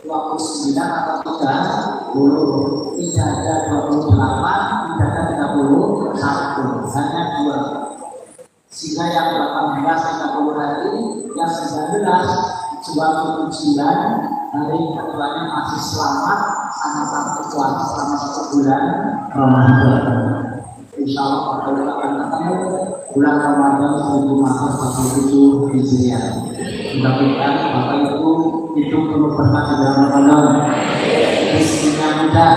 29 atau 30. Tidak ada 28, tidak ada 31, hanya 2. Sehingga yang 18 30 hari, yang 19 29 hari keduanya masih selamat, sama-sama puasa selama 1 bulan Ramadan. Insya Allah pada akan ketemu bulan Ramadan 1447 Hijriah. Mudah-mudahan Bapak Ibu hidup penuh berkah di dalam Ramadan, rezekinya mudah,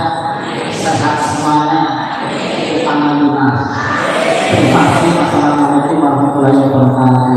sehat semuanya, utama lunas. Terima kasih. Assalamualaikum warahmatullahi wabarakatuh.